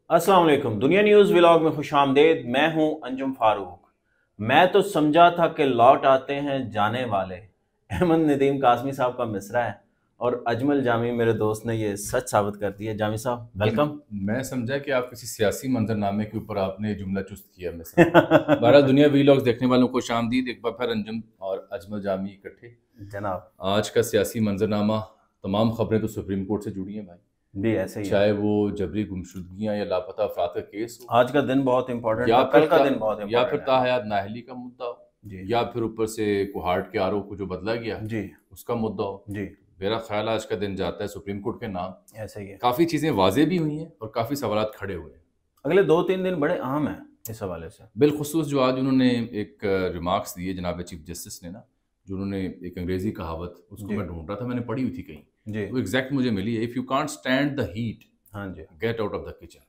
अस्सलाम वालेकुम। दुनिया न्यूज़ व्लॉग में खुशामदीद। मैं हूं अंजुम फारूक। मैं तो समझा था कि लौट आते हैं जाने वाले। अहमद नदीम कासमी साहब का मिसरा है और अजमल जामी मेरे दोस्त ने ये सच साबित कर दिया। जामी साहब जी। वेलकम। मैं समझा कि आप किसी सियासी मंजरनामे के ऊपर आपने ये जुमला चुस्त किया। मैं समझा। बहरहाल दुनिया वीलॉग्स देखने वालों को खुशामदीद। एक बार फिर अंजुम और अजमल जामी इकट्ठे। जनाब आज का सियासी मंजरनामा, तमाम खबरें तो सुप्रीम कोर्ट से जुड़ी हैं भाई। भी ऐसे ही है। चाहे वो जबरी गुमशुदगियां या लापता अफराद का केस हो, आज का दिन बहुत इंपॉर्टेंट या था, फिर कल का दिन बहुत या फिर इंपॉर्टेंट है। ताहयात नाअहली का मुद्दा हो, जी या फिर ऊपर से कोहार्ट के आरओ को जो बदला गया जी उसका मुद्दा हो। जी मेरा ख्याल आज का दिन जाता है सुप्रीम कोर्ट के नाम। ऐसे ही है। काफ़ी चीज़ें वाजे भी हुई हैं और काफ़ी सवालात खड़े हुए हैं। अगले 2-3 दिन बड़े अहम हैं इस हवाले से। बिलखुसूस जो आज उन्होंने एक रिमार्क्स दिए जनाब चीफ जस्टिस ने ना, जो उन्होंने एक अंग्रेजी कहावत, उसको जी मैं ढूंढ रहा था, मैंने पढ़ी हुई थी कहीं, जी वो एग्जैक्ट मुझे मिली है। If you can't stand the heat, हाँ जी, get out of the kitchen.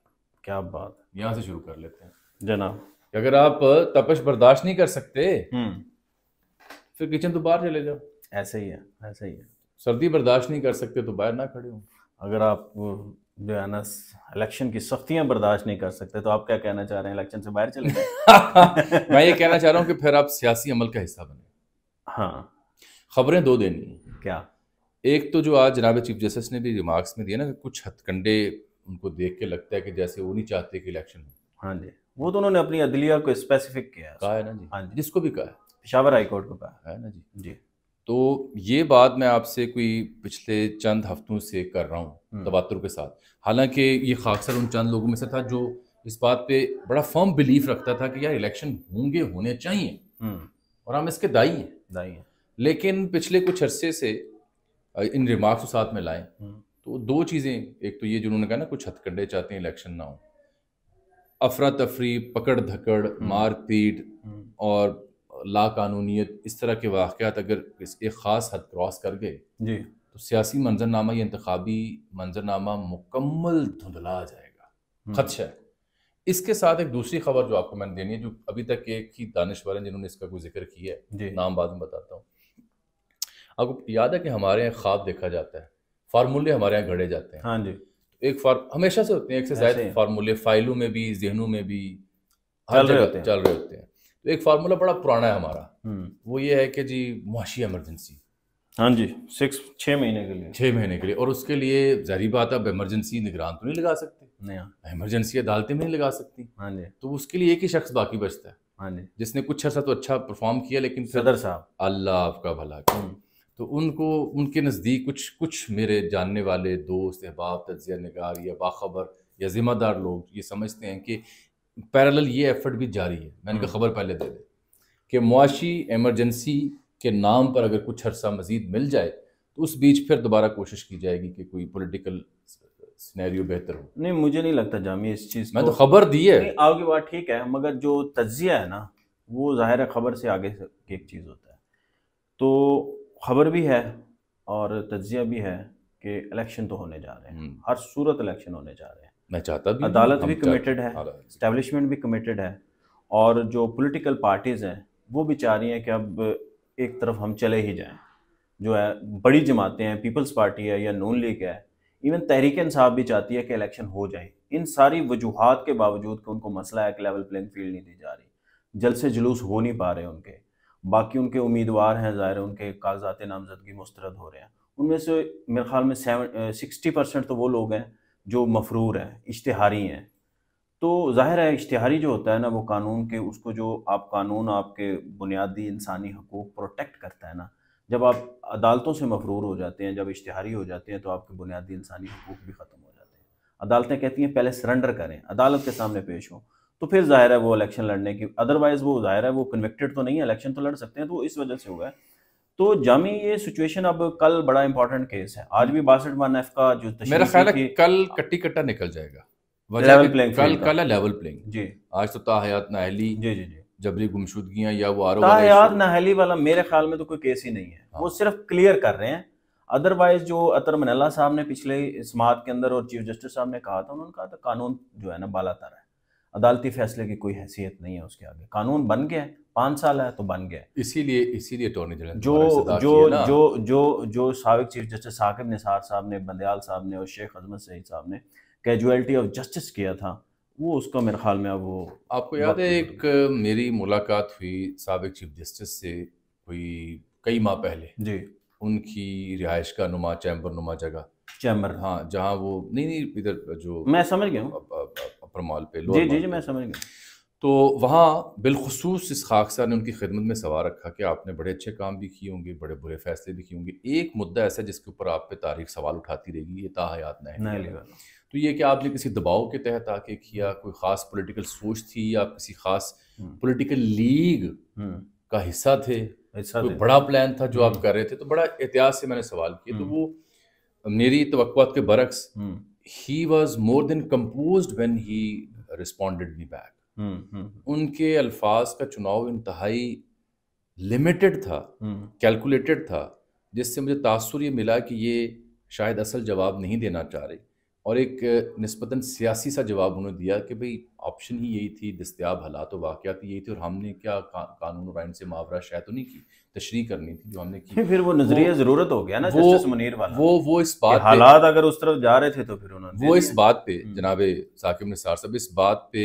क्या बात यहाँ से शुरू कर लेते हैं है जनाब। कि अगर आप तपश बर्दाश्त नहीं कर सकते हम्म, फिर किचन तो बाहर चले जाओ। ऐसे ही है, ऐसे ही है। सर्दी बर्दाश्त नहीं कर सकते तो बाहर ना खड़े हो। अगर आप जो है ना इलेक्शन की सख्तियां बर्दाश्त नहीं कर सकते तो आप क्या कहना चाह रहे हैं, इलेक्शन से बाहर चले मैं ये कहना जाए? चाह रहा हूँ कि फिर आप सियासी अमल का हिस्सा बने। हाँ, खबरें दो देनी है। क्या? एक तो जो आज जनाब चीफ जस्टिस ने भी रिमार्क्स में दिया ना, कि कुछ हथकंडे उनको देख के लगता है कि जैसे वो नहीं चाहते कि इलेक्शन हो। हाँ जी, वो तो उन्होंने अपनी अदलिया को स्पेसिफिक किया है कहा उसमें। है ना जी, हाँ जी, जिसको भी कहा पेशावर हाई कोर्ट को कहा है ना जी। है। जी। तो ये बात मैं आपसे कोई पिछले चंद हफ्तों से कर रहा हूँ हम्म तवातुर के साथ। हालांकि ये खासकर उन चंद लोगों में से था जो इस बात पे बड़ा फर्म बिलीफ रखता था कि यार इलेक्शन होंगे, होने चाहिए हम्म और हम इसके दाई हैं। दाई है। लेकिन पिछले कुछ अरसे से इन रिमार्क्स को साथ में लाएं हम्म तो दो चीज़ें। एक तो ये जिन्होंने कहा ना कुछ हथकंडे चाहते हैं इलेक्शन ना हो, अफरा तफरी, पकड़ धकड़, हम्म मार पीट हम्म, और लाकानूनीत, इस तरह के वाक़यात अगर एक ख़ास हद क्रॉस कर गए जी तो सियासी मंजरनामा या इंतखाबी मंजरनामा मुकम्मल धुंधला जाएगा। हम्म खदशा है। इसके साथ एक दूसरी खबर जो आपको मैंने देनी है, जो अभी तक एक ही दानिशवर हैं जिन्होंने इसका कोई जिक्र किया है, जी नाम बाद में बताता हूँ। आपको याद है कि हमारे यहाँ ख्वाब देखा जाता है, फार्मूले हमारे यहाँ घड़े जाते हैं। हाँ जी, एक हमेशा से होते हैं, एक से ऐसे ज्यादा ही फार्मूले फाइलों में भी, जहनों में भी, हर चल रहे जगह होते हैं। चल रहे होते हैं। तो एक फार्मूला बड़ा पुराना है हमारा, हम्म, वो ये है कि जी मुआशी इमरजेंसी हाँ जी, 6 महीने के लिए। 6 महीने के लिए, और उसके लिए जाहिर बात है अब इमरजेंसी निगरान तो नहीं लगा सकते, नहीं, हाँ इमरजेंसी अदालतें भी नहीं लगा सकती। हाँ जी, तो उसके लिए एक ही शख्स बाकी बचता है, हाँ जी, जिसने कुछ अर्सा तो अच्छा परफॉर्म किया, लेकिन फिर सदर साहब। अल्लाह आपका भला करे। हम्म तो उनको, उनके नज़दीक कुछ कुछ मेरे जानने वाले दोस्त, अहबाब, तज्जिया निगार या बाखबर या ज़िम्मेदार लोग ये समझते हैं कि पैरेलल ये एफर्ट भी जारी है। मैंने कहा हम्म खबर पहले दे दे कि मुआशी इमरजेंसी के नाम पर अगर कुछ अर्सा मजीद मिल जाए तो उस बीच फिर दोबारा कोशिश की जाएगी कि कोई पॉलिटिकल सिनेरियो बेहतर हो। नहीं, मुझे नहीं लगता जामी इस चीज़ मैं को। तो खबर दी है। नहीं, आपकी बात ठीक है, मगर जो तज्जिया है ना, वो ज़ाहिर है खबर से आगे से एक चीज़ होता है। तो खबर भी है और तज्जिया भी है कि इलेक्शन तो होने जा रहे हैं, हर सूरत इलेक्शन होने जा रहे हैं। मैं चाहता भी हूँ, अदालत हम भी कमिटेड है, हालांकि इस्टेब्लिशमेंट भी कमिटेड है, और जो पॉलिटिकल पार्टीज़ हैं वो भी चाह रही हैं कि अब एक तरफ हम चले ही जाएं। जो है बड़ी जमातें हैं, पीपल्स पार्टी है या नून लीग है, इवन तहरीक इंसाफ भी चाहती है कि इलेक्शन हो जाए। इन सारी वजूहात के बावजूद कि उनको मसला है कि लेवल प्लेइंग फील्ड नहीं दी जा रही, जलसे जुलूस हो नहीं पा रहे उनके, बाकी उनके उम्मीदवार हैं, ज़ाहिर है उनके कागजात नामजदगी मुस्तरद हो रहे हैं। उनमें से मेरे ख्याल में 60% तो वो लोग हैं जो मफरूर हैं, इश्तिहारी हैं। तो ज़ाहिर है इश्तिहारी जो होता है ना, वो कानून के उसको, जो आप कानून आपके बुनियादी इंसानी हकूक़ प्रोटेक्ट करता है ना, जब आप अदालतों से मफरूर हो जाते हैं, जब इश्तिहारी हो जाते हैं, तो आपके बुनियादी इंसानी हकूक़ भी ख़त्म हो जाते हैं। अदालतें कहती हैं पहले सरेंडर करें, अदालत के सामने पेश हों, तो फिर ज़ाहिर है वो इलेक्शन लड़ने की, अदरवाइज़ वो ज़ाहिर है वो कन्विक्टेड तो नहीं है, इलेक्शन तो लड़ सकते हैं, तो इस वजह से हुआ है। तो जामी ये सिचुएशन, अब कल बड़ा इंपॉर्टेंट केस है, आज भी 62(1)(f) का जो मेरा तशरीह की ख्याल है थी। कल कट्टी कट्टा निकल जाएगा। वजह लेवल कि प्लेइंग कल फील्ड का। कल है लेवल प्लेइंग। जी आज तो ताहयात नाअहली, जी जी जी। जबरी गुमशुदगियां या वो आरओ वाला ताहयात इशू। नाहली वाला मेरे ख्याल में तो कोई केस ही नहीं है, वो हाँ, सिर्फ क्लियर कर रहे हैं। अदरवाइज जो अतर मनल्ला साहब ने पिछले समात के अंदर और चीफ जस्टिस साहब ने कहा था, उन्होंने कहा था कानून जो है ना बालातर है, अदालती फैसले की कोई हैसियत नहीं है उसके आगे। कानून बन गया है, 5 साल है तो बन गया है। इसीलिए अटॉर्नी जनरल ने जो दोबारा इस्तदा जो की है ना। जो जो जो साबिक चीफ जस्टिस साकिब निसार साहब ने, बंदयाल साहब ने और शेख अजमत सईद साहब ने कैजुअलिटी ऑफ जस्टिस किया था, वो उसका मेरे ख्याल में अब वो आपको याद है वक्त एक मेरी मुलाकात हुई साबिक चीफ जस्टिस से कोई कई माह पहले, जी उनकी रिहाइश का नुमा चैम्बर नुमा जगह, चैम्बर हाँ जहाँ वो नहीं इधर जो मैं समझ गया हूँ। अपर मॉल पे, जी लोअर जी मॉल जी मैं पे, समझ गया। तो वहाँ बिलखुसूस इस खाकसार ने उनकी खिदमत में सवाल रखा कि आपने बड़े अच्छे काम भी किए होंगे, बड़े बुरे फैसले भी किए होंगे, एक मुद्दा ऐसा जिसके ऊपर आप पे तारीख सवाल उठाती रहेगी, ये ताहयात नहीं नाअहलिया लिखा। का। तो ये कि आपने किसी दबाव के तहत आके किया, कोई ख़ास पॉलिटिकल सोच थी, या किसी ख़ास पॉलिटिकल लीग का हिस्सा थे, ऐसा कोई थे। बड़ा प्लान था जो आप कर रहे थे? तो बड़ा एहतियात से मैंने सवाल किए, तो वो मेरी तवक्कुआत के बरक्स he was more than composed when he responded me back. उनके अल्फाज का चुनाव इंतहाई लिमिटेड था, कैलकुलेटेड था, जिससे मुझे तासुर ये मिला कि ये शायद असल जवाब नहीं देना चाह रहे, और एक निस्बतन सियासी सा जवाब उन्होंने दिया कि भाई ऑप्शन ही यही थी, दस्तयाब हालात व वाक़यात यही थी, और हमने क्या कानून और आइन से मावरा शायद तो नहीं की, तशरीह करनी थी जो हमने की। फिर वो नजरिया जरूरत हो गया ना जस्टिस मुनीर वाला, वो इस बात पे, हालात अगर उस तरफ जा रहे थे तो फिर उन्होंने वो इस बात पे जनाबे साकिब निसार साहब, इस बात पे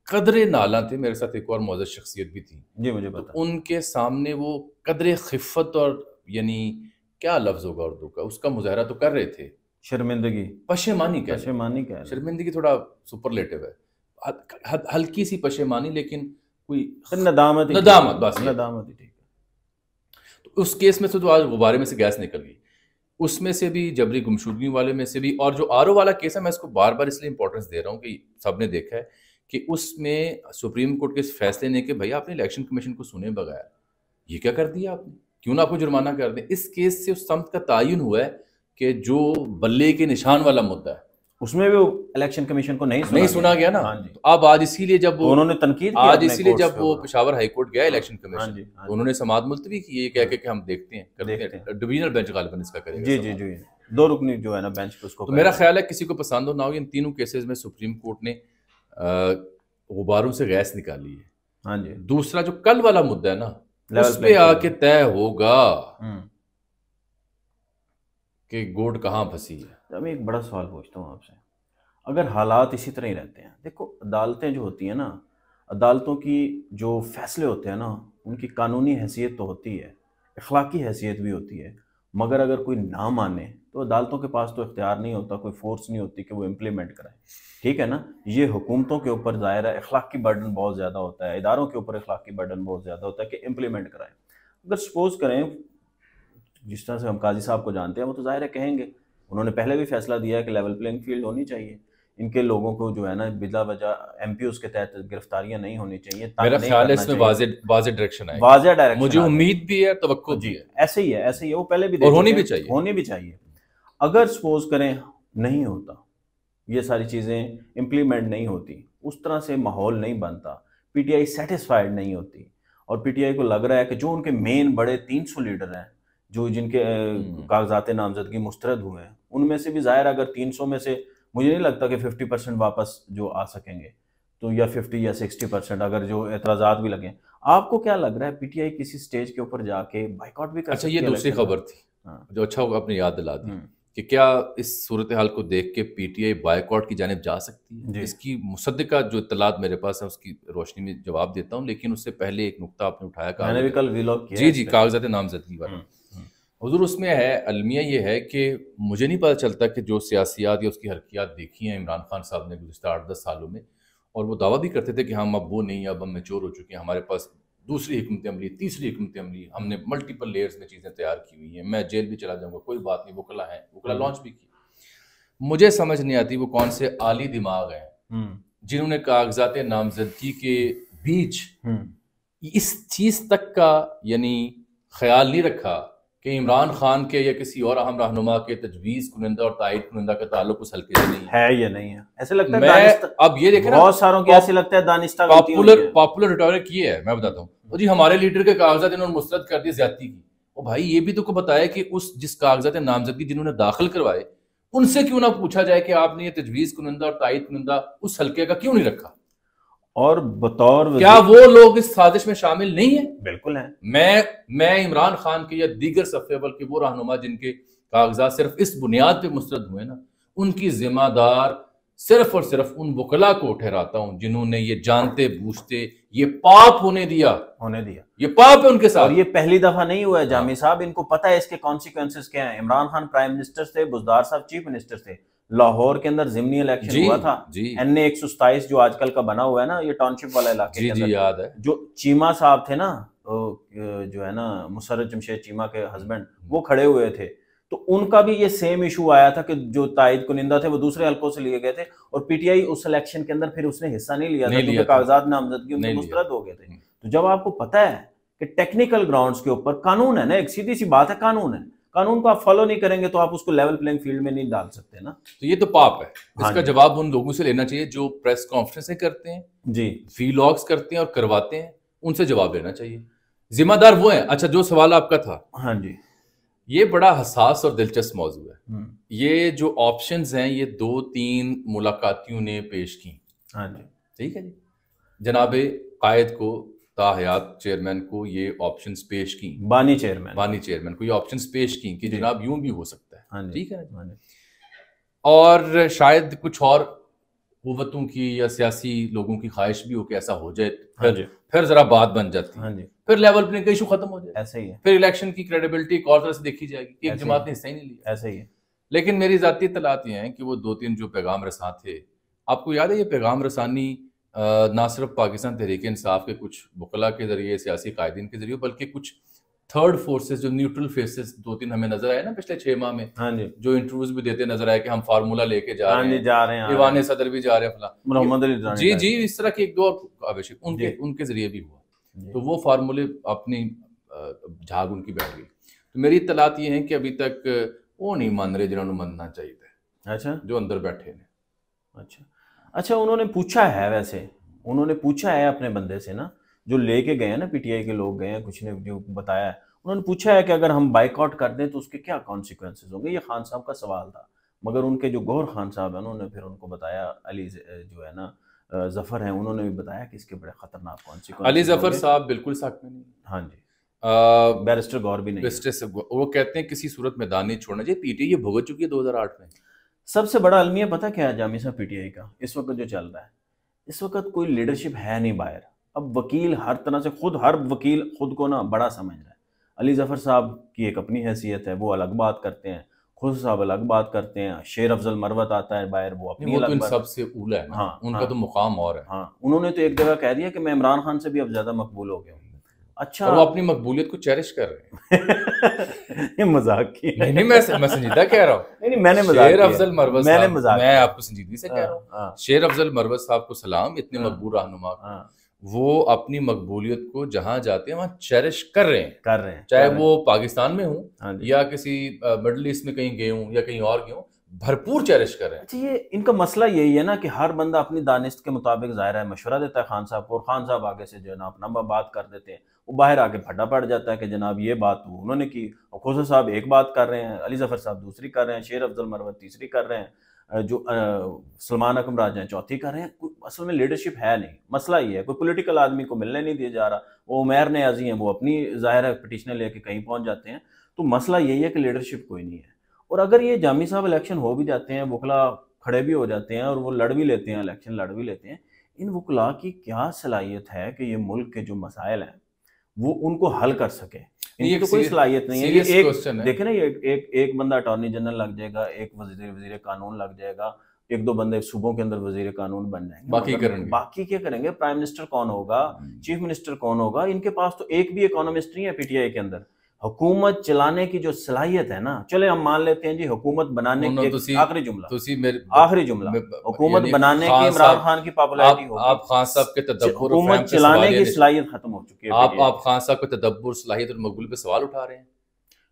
कदरे नाला थे। मेरे साथ एक और मौजूद शख्सियत भी थी जी मुझे तो पता। उनके सामने वो कदरे खिफ़त और यानी क्या लफ्ज़ होगा उर्दू का, उसका मुजाहरा तो कर रहे थे, शर्मिंदगी, पशेमानी कह लें, पशेमानी कह लें। शर्मिंदगी थोड़ा सुपरलेटिव है, हल्की सी पशेमानी, लेकिन कोई नदामत नदामत, बस ये। नदामत ही ठीक है। तो उस केस में से तो आज गुब्बारे में से गैस निकल गई, उसमें से भी जबरी गुमशुदगी वाले में से भी, और जो आरओ वाला केस है, मैं इसको बार बार इसलिए इंपॉर्टेंस दे रहा हूँ कि सबने देखा है कि उसमें सुप्रीम कोर्ट के इस फैसले ने कि भाई आपने इलेक्शन कमीशन को सुने बगैर ये क्या कर दिया आपने, क्यों ना आपको जुर्माना कर दें। इस केस से उस समत का तयन हुआ है कि जो बल्ले के निशान वाला मुद्दा है उसमें भी इलेक्शन कमीशन को नहीं सुना गया ना। हाँ जी। तो अब आज इसीलिए जब वो उन्होंने तनकीद की आज अपने इसीलिए कोर्ट्स जब पे वो ऊपर। पेशावर हाई कोर्ट गया इलेक्शन हाँ कमीशन, जी, हाँ तो उन्होंने समाअत मुलतवी की, ये कह के कि हम देखते हैं डिवीजनल बेंच गालिबन इसका करेगा जी जी समाअत। जी 2 रुकनी जो है ना बेंच पे उसको तो मेरा ख्याल है किसी को पसंद हो ना हो, इन तीनों केसेस में सुप्रीम कोर्ट ने गुब्बारों से गैस निकाली है। हाँ जी। दूसरा जो कल वाला मुद्दा है ना, लेवल उस पे प्लेइंग आके तय होगा फील्ड। कि गोड कहाँ फंसी है। मैं एक बड़ा सवाल पूछता हूँ आपसे, अगर हालात इसी तरह ही रहते हैं, देखो अदालतें जो होती हैं ना, अदालतों की जो फैसले होते हैं ना, उनकी कानूनी हैसियत तो होती है, अखलाकी हैसियत भी होती है, मगर अगर कोई ना माने तो अदालतों के पास तो इख्तियार नहीं होता, कोई फोर्स नहीं होती कि वो इम्प्लीमेंट कराए। ठीक है ना, ये हुकूमतों के ऊपर ज़ाहिर है अखलाकी बर्डन बहुत ज़्यादा होता है, इदारों के ऊपर अखलाकी बर्डन बहुत ज़्यादा होता है कि इम्प्लीमेंट कराएं। अगर सपोज़ करें, जिस तरह से हम काजी साहब को जानते हैं, वो तो ज़ाहिर है कहेंगे, उन्होंने पहले भी फैसला दिया है कि लेवल प्लेइंग फील्ड होनी चाहिए, इनके लोगों को जो है ना बिला वजह एमपीओ के तहत गिरफ्तारियां नहीं होनी चाहिए। मेरा ख्याल है इसमें वाज़ेह डायरेक्शन है, वाज़ेह डायरेक्शन मुझे उम्मीद भी है, तवक्को भी है। ऐसे ही है, ऐसे ही है, वो पहले भी और होनी भी चाहिए, होनी भी चाहिए। अगर सपोज करें नहीं होता, ये सारी चीज़ें इम्प्लीमेंट नहीं होती, उस तरह से माहौल नहीं बनता, पीटीआई सेटिस्फाइड नहीं होती, और पीटीआई को लग रहा है कि जो उनके मेन बड़े 300 लीडर हैं, जो जिनके कागजात नामजदगी मुस्तरद हुए हैं, उनमें से भी ज़ाहिर अगर 300 में से मुझे नहीं लगता कि 50% वापस जो आ सकेंगे, तो या 50 या 60% अगर जो एतराज़ात भी लगें। आपको क्या लग रहा है पीटीआई किसी स्टेज के ऊपर जाके बाइकॉट भी कर सकती है? अच्छा, ये दूसरी खबर थी जो अच्छा होगा आपने याद दिला दी कि क्या इस सूरत हाल को देख के पीटीआई बाइकॉट की जानिब जा सकती है। इसकी मुसद्दिका जो इत्तलात मेरे पास है उसकी रोशनी में जवाब देता हूँ, लेकिन उससे पहले एक नुक्ता आपने उठाया, मैंने भी कल व्लॉग किया। जी कागजात नामजदगी वाला हुजूर, उसमें है अलमिया ये है कि मुझे नहीं पता चलता कि जो सियासियात या उसकी हरकियात देखी हैं इमरान खान साहब ने गुज़श्ता 8-10 सालों में, और वो दावा भी करते थे कि हम अब वो नहीं, अब हम मैच्योर हो चुके हैं, हमारे पास दूसरी हिकमत अमली, तीसरी हिकमत अमली, हमने मल्टीपल लेयर्स में चीज़ें तैयार की हुई हैं, मैं जेल भी चला जाऊँगा, कोई बात नहीं, वकला हैं, वकला लॉन्च भी की। मुझे समझ नहीं आती वो कौन से आली दिमाग हैं जिन्होंने कागजात नामजदगी के बीच इस चीज़ तक का यानी ख्याल नहीं रखा कि इमरान खान के या किसी और अहम रहनुमा के तजवीज़ कुनिंदा और तायद कुनिंदा का ताल्लुक उस हल्के से नहीं है या नहीं है। ऐसे लगता है मैं अब ये देखें बहुत सारों की ऐसे लगता है दानिस्ता पॉपुलर रिटोरिक ये है, मैं बताता हूँ जी, हमारे लीडर के कागजात इन्होंने मुस्तरद कर दिए ज्यादती की। ओ भाई, ये भी तो को बताया कि उस जिस कागजात नामजदगी जिन्होंने दाखिल करवाए उनसे क्यों ना पूछा जाए कि आपने ये तजवीज़ कुनिंदा और तायद कुनिंदा उस हल्के का क्यों नहीं रखा, और बतौर क्या वो लोग इस साजिश में शामिल नहीं है? बिल्कुल है। मैं इमरान खान के या दीगर सफ़े अव्वल के वो रहनुमा जिनके कागजात सिर्फ इस बुनियाद पे मुस्तरद हुए ना, उनकी जिम्मेदार सिर्फ और सिर्फ उन वकला को ठहराता हूं जिन्होंने ये जानते बूझते ये पाप होने दिया। ये पाप है उनके साथ। और ये पहली दफा नहीं हुआ है जामी साहब, इनको पता है इसके कॉन्सिक्वेंसेस क्या हैं। इमरान खान प्राइम मिनिस्टर थे, बुज़दार साहब चीफ मिनिस्टर थे, लाहौर के अंदर जिमनी इलेक्शन हुआ था, NA 127 जो आजकल का बना हुआ है ना, ये टाउनशिप वाला इलाके के अंदर, याद है। जो चीमा साहब थे ना, जो है ना मुसर्रत जमशेद चीमा के हस्बैंड, वो खड़े हुए थे, तो उनका भी ये सेम इशू आया था कि जो ताइद कुनिंदा थे वो दूसरे हलकों से लिए गए थे, और PTI उस इलेक्शन के अंदर फिर उसने हिस्सा नहीं लिया था क्योंकि कागजात नामजदगी उनके मुस्तरद हो गए थे। तो जब आपको पता है कि टेक्निकल ग्राउंड्स के ऊपर कानून है ना, एक सीधी सी बात है, कानून है, कानून को आप फॉलो नहीं करेंगे तो आप उसको लेवल प्लेइंग फील्ड में नहीं डाल सकते ना। तो ये तो पाप है। इसका जवाब उन लोगों से लेना चाहिए जो प्रेस कॉन्फ्रेंसें करते हैं जी, व्लॉग्स करते हैं और करवाते हैं, उनसे जवाब लेना चाहिए। जिम्मेदार वो है। अच्छा, जो सवाल आपका था, हाँ जी, ये बड़ा हसास और दिलचस्प मौजू है। ये जो ऑप्शंस हैं ये 2-3 मुलाकातियों ने पेश की। हाँ जी, ठीक है जी, जनाबे कायद को, ताहयात चेयरमैन को ये ऑप्शंस पेश की, बानी चेयरमैन को ये ऑप्शंस पेश की कि जनाब यूं भी हो सकता है, ठीक है। और शायद कुछ और कुव्वतों की या सियासी लोगों की ख्वाहिश भी हो कि ऐसा हो जाए, फिर जरा बात बन जाती है, फिर लेवल प्लेइंग का इशू खत्म हो जाए। ऐसा ही है। फिर इलेक्शन की क्रेडिबिलिटी एक और तरह से देखी जाएगी कि एक जमात ने हिस्सा ही नहीं लिया। ऐसा ही है। लेकिन मेरी जाती इत्तलात ये हैं कि वो 2-3 जो पैगाम रसां थे, आपको याद है ये पैगाम रसानी ना सिर्फ पाकिस्तान तहरीक इंसाफ के कुछ वकला के जरिए, सियासी कायदीन के जरिए, बल्कि कुछ थर्ड फोर्सेस जो न्यूट्रल फेसेस 2-3 हमें नजर आए ना पिछले 6 माह में, जो इंटरव्यूज भी देते नजर आए कि हम फार्मूला लेके जा रहे हैं, ईवान सदर भी जा रहे हैं, फला जी, इस तरह के एक दो आवश्यक उनके जरिए भी हुआ, तो वो फार्मूले अपनी झाग उनकी बैठ गई। तो मेरी इत्तलात ये है कि अभी तक वो नहीं मान रहे जिन्होंने मानना चाहिए था। अच्छा, जो अंदर बैठे हैं। अच्छा, उन्होंने पूछा है, वैसे उन्होंने पूछा है अपने बंदे से ना, जो लेके गए हैं ना, PTI के लोग गए हैं, कुछ ने जो बताया है, उन्होंने पूछा है कि अगर हम बाइकआउट कर दें तो उसके क्या कॉन्सिक्वेंसेस होंगे। ये खान साहब का सवाल था, मगर उनके जो गौहर खान साहब हैं उन्होंने फिर उनको बताया, अली जो है ना जफर हैं, उन्होंने भी बताया कि इसके बड़े खतरनाक कॉन्सिक्वेंसेस। अली जफर साहब बिल्कुल साथ में नहीं। हाँ जी, बैरिस्टर गौर भी नहीं। वो कहते हैं किसी सूरत मैदान नहीं छोड़ना चाहिए। PTI ये भुगत चुकी है 2008 में। सबसे बड़ा अलमिया पता क्या है जामी साहब PTI का इस वक्त जो चल रहा है, इस वक्त कोई लीडरशिप है नहीं बाहर। अब वकील हर तरह से हर वकील खुद को ना बड़ा समझ रहा है। अली जफर साहब की एक अपनी हैसियत है, वो अलग बात करते हैं, खुद साहब अलग बात करते हैं, शेर अफजल मरवत आता है बाहर, वो अपनी अलग बात। सबसे ऊला है ना। हाँ, उनका तो मुकाम और है। हाँ, उन्होंने तो एक जगह कह दिया कि मैं इमरान खान से भी अब ज्यादा मकबूल हो गया हूँ। अच्छा, और वो अपनी मकबूलियत को चेरिश कर रहे हैं। ये मजाक की नहीं, मैं संजीदा कह रहा हूँ। नहीं, मैंने मजाक शेर अफजल मरवत, मैं आपको संजीदगी से कह रहा हूँ। शेर अफजल मरवत साहब को सलाम, इतने मकबूल रहनुमा, वो अपनी मकबूलियत को जहां जाते हैं वहां चेरिश कर रहे हैं, चाहे वो पाकिस्तान में हूँ या किसी मिडल ईस्ट में कहीं गए हूँ या कहीं और गए हूँ, भरपूर चेरिश कर रहे हैं। अच्छा, ये इनका मसला यही है ना कि हर बंदा अपनी दानिश के मुताबिक ज़ाहिर है मशवरा देता है खान साहब को, और खान साहब आगे से जो है ना अपना बात कर देते हैं, वो बाहर आके फटा पड़ जाता है कि जनाब ये बात तो उन्होंने की, और खोसा साहब एक बात कर रहे हैं, अली जफर साहब दूसरी कर रहे हैं, शेर अफजल मरवत तीसरी कर रहे हैं, जो सलमान अकम राजा चौथी कर रहे हैं। असल में लीडरशिप है नहीं, मसला ये है, कोई पॉलिटिकल आदमी को मिलने नहीं दिया जा रहा। वो उमैर ने अजी हैं, वो अपनी ज़ाहिर है पटिशनें लेके कहीं पहुंच जाते हैं। तो मसला यही है कि लीडरशिप कोई नहीं है। और अगर ये जामी साहब इलेक्शन हो भी जाते हैं, वकला खड़े भी हो जाते हैं और वो लड़ भी लेते हैं, इलेक्शन लड़ भी लेते हैं, इन वकला की क्या सलाहियत है कि ये मुल्क के जो मसाइल हैं वो उनको हल कर सके? इनकी तो कोई सलाहियत नहीं है। ये एक देखे ना, ये एक बंदा अटॉर्नी जनरल लग जाएगा, एक वजीर कानून लग जाएगा, एक दो बंदे सूबों के अंदर वजीर कानून बन जाएंगे, बाकी क्या करेंगे? प्राइम मिनिस्टर कौन होगा, चीफ मिनिस्टर कौन होगा? इनके पास तो एक भी इकोनॉमिस्ट नहीं है PTI के अंदर। हुकूमत चलाने की जो सलाहियत है ना, चले हम मान लेते हैं जी हुकूमत बनाने की, आखिरी जुमला हुकूमत बनाने की इमरान खान की पॉपुलैरिटी होगी, आप खान साहब के तदब्बुर, हुकूमत चलाने की सलाहियत खत्म हो चुकी है। आप खान साहब के तदब्बुर, सलाहियत और मकबूल पे सवाल उठा रहे हैं।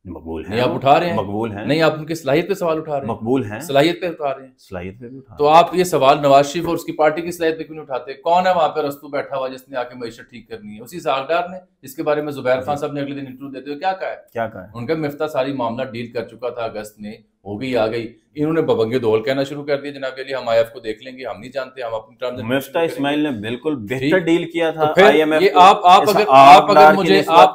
मकबूल है, नहीं आप उठा रहे हैं, मकबूल है, नहीं आप उनकी सलाहियत पे सवाल उठा रहे हैं, मकबूल है, सलाहियत पे उठा रहे हैं, सलाहियत पे भी उठा। तो आप ये सवाल नवाज शरीफ और उसकी पार्टी की सलाहियत पे क्यों नहीं उठाते? कौन है वहां पे रस्तू बैठा हुआ जिसने आके मईशत ठीक करनी है? उसी सागडार ने, जिसके बारे में जुबैर खान साहब ने अगले दिन इंटरव्यू देते हुए क्या कहा है? उनका मिफ्ता सारी मामला डील कर चुका था, अगस्त में हो गई, आ गई। इन्होंने बबंगे दौल कहना शुरू कर दिया, जनाब अली हम IF को देख लेंगे, हम नहीं जानते, हम अपनी टर्म्स। मिफ्ता इस्माइल ने बिल्कुल बेहतर डील किया था। तो IMF ये आप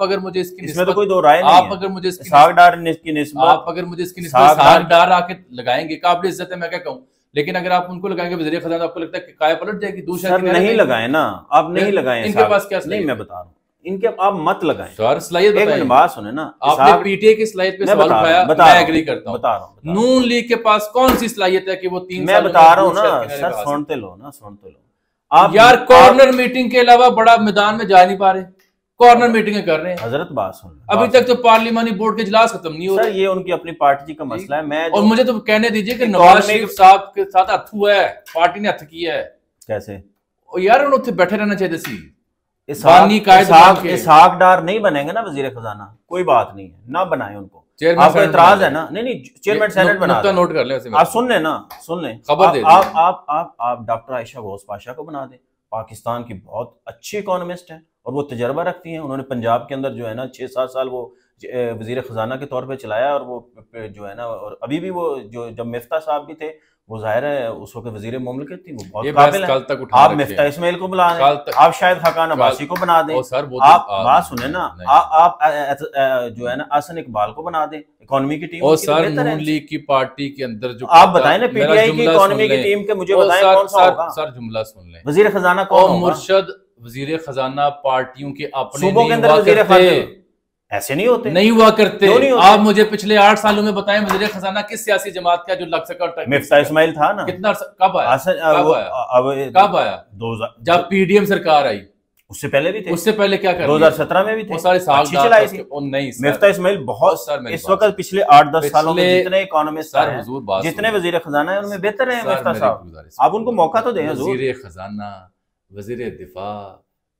अगर मुझे इसकी इसमें तो कोई दो राय नहीं है। आप अगर मुझे इसकी सागडार की निस्बत, आप अगर मुझे इसकी निस्बत सागडार आके लगाएंगे, काबिल इज्जत है, मैं क्या कहूँ, लेकिन अगर आप उनको लगाएंगे वज़ीर ख़ज़ाना तो आपको लगता है कि काया पलट जाएगी। दूसरा सर नहीं लगाए ना, आप नहीं लगाए। इनके पास क्या नहीं, मैं बता रहा हूँ, इनके आप मत लगाएं सर। सलाहियत एक मिनट बात सुने ना, आपने पीटीए की सलाहियत पे सवाल उठाया, मैं एग्री करता हूँ, बता रहा हूँ। नून लीग के पास कौन सी सलाहियत है कि वो 3 मैं बता रहा हूँ ना सर, सुनते लो ना, सुनते लो आप यार। कॉर्नर मीटिंग के अलावा बड़ा मैदान में जा नहीं पा रहे, कॉर्नर मीटिंगें कर रहे हैं। हजरत बात सुन, अभी तक तो पार्लिमानी बोर्ड के इजलास खत्म नहीं हो रहे। ये उनकी अपनी पार्टी का मसला है। मैं और मुझे तो कहने दीजिए कि नवाज शरीफ साहब के साथ हथ हुआ है, पार्टी ने हथ किया है कैसे? यार उन्हें उत्थे बैठे रहना चाहिए सी। इसहाक डार नहीं बनेंगे ना वजीर खजाना, कोई बात नहीं है, ना बनाए उनको। आपको एतराज है ना? नहीं, चेयरमैन सेनेट बना, नोट कर ले। आप सुन लें ना, सुन लें, खबर दे। आप डॉक्टर आयशा घोष पाशा को बना दें, पाकिस्तान की बहुत अच्छी इकोनॉमिस्ट है और वो तजर्बा रखती हैं। उन्होंने पंजाब के अंदर जो है ना 6-7 साल वो वजीर खजाना के तौर पे चलाया, और वो जो है ना, और अभी भी वो जो जब मिफ्ता साहब भी थे, वो जाहिर है उस वक्त वजीर मुमलिकत थी, वो बहुत काबिल है। आप मिफ्ता इस्माइल को बुला दें, आप शायद खाकान अब्बासी को बना दें, आप बात सुने ना, आप जो है ना हसन इकबाल को बना दें इकोनॉमी की टीम। और सर नून लीग की पार्टी के अंदर जो आप बताएं ना, पीटीआई की इकोनॉमी की टीम के मुझे बताएं कौन सा होगा। सर जुमला सुन लें, वजीर खजाना कौन होगा? मुर्शद वजीर खजाना पार्टियों के अपने सूबों के अंदर वजीर खजाना ऐसे नहीं होते, नहीं हुआ करते। आप मुझे पिछले 8 सालों में बताएं वजीर खजाना किस सियासी जमात का जो लग सका? मिफ्ता इस्माइल था ना। कितना कब आया? कब आया? 2000 जब पीडीएम सरकार आई। उससे पहले भी थे, उससे पहले क्या कर 2017 में भी थे, सारे साल चलाई थी। नहीं मिफ्ता इस्माइल बहुत इस वक्त पिछले 8-10 सालों में जितने इकोनॉमिस्ट हैं, जितने वजीर खजाना है, उनमें बेहतर है मिफ्ता साहब। आप उनको मौका तो दें। वजीर खजाना, वजीर दिफा,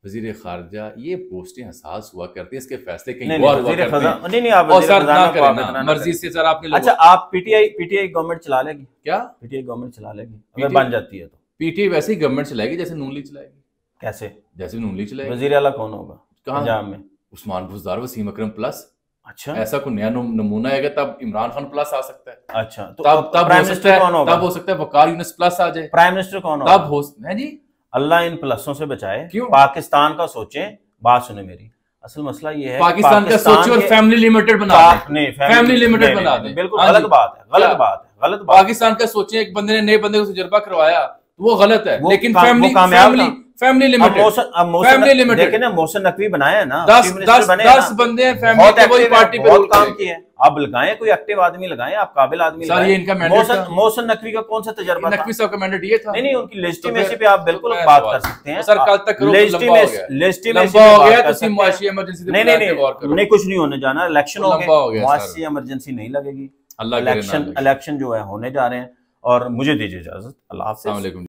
वजीर खारजा, ये पोस्टें हसास हुआ करती है, इसके फैसले कहीं और हुआ करते हैं। नहीं, आप वजीर खजाना को आप मर्जी से सर आपने। अच्छा, आप पीटीआई गवर्नमेंट चला लेगी क्या? पीटीआई गवर्नमेंट चला लेगी अगर बन जाती है तो? पीटीआई वैसे ही गवर्नमेंट चलाएगी जैसे नून लीग चलाएगी। कैसे? जैसे नून लीग चलाएगी। वजीर आला कौन होगा पंजाब में? उस्मान बुज़दार, वसीम अकरम प्लस। अच्छा, ऐसा कोई नया नमूना आएगा तब इमरान खान प्लस आ सकता है। अच्छा, तो तब प्राइम मिनिस्टर कौन होगा? तब हो सकता है वकार यूनुस प्लस आ जाए। प्राइम मिनिस्टर कौन होगा? तब हो है जी। अल्लाह इन प्लसों से बचाए। क्यों? पाकिस्तान का सोचें, बात सुने मेरी, असल मसला ये है पाकिस्तान का सोचो और फैमिली लिमिटेड बना दें। फैमिली लिमिटेड बना दें। बिल्कुल गलत बात है, गलत बात है, गलत बात। पाकिस्तान का सोचें, एक बंदे ने नए बंदे को तजुर्बा करवाया, वो गलत है, लेकिन फैमिली लिमिटेड, फैमिली लिमिटेड। देखिए ना, मोहसिन नकवी बनाया है ना, 10 बंदे हैं फैमिली के, वही पार्टी पे बहुत काम किया है। आप लगाएं, कोई एक्टिव आदमी लगाएं, आप काबिल आदमी लगाएं। ये इनका मैंडेट, मोहसिन नकवी का कौन सा तजर्बा था? नकवी साहब का मैंडेट ये था। नहीं, उनकी लेजिटिमेसी पे आप बिल्कुल बात कर सकते हैं सर। कल तक लेजिटिमेसी हो गया, तो मुआशी इमरजेंसी नहीं, कुछ नहीं होने जाना। इलेक्शन हो गए, मुआशी इमरजेंसी नहीं लगेगी। इलेक्शन जो है होने जा रहे हैं, और मुझे दीजिए इजाजत। अल्लाह हाफ़िज़।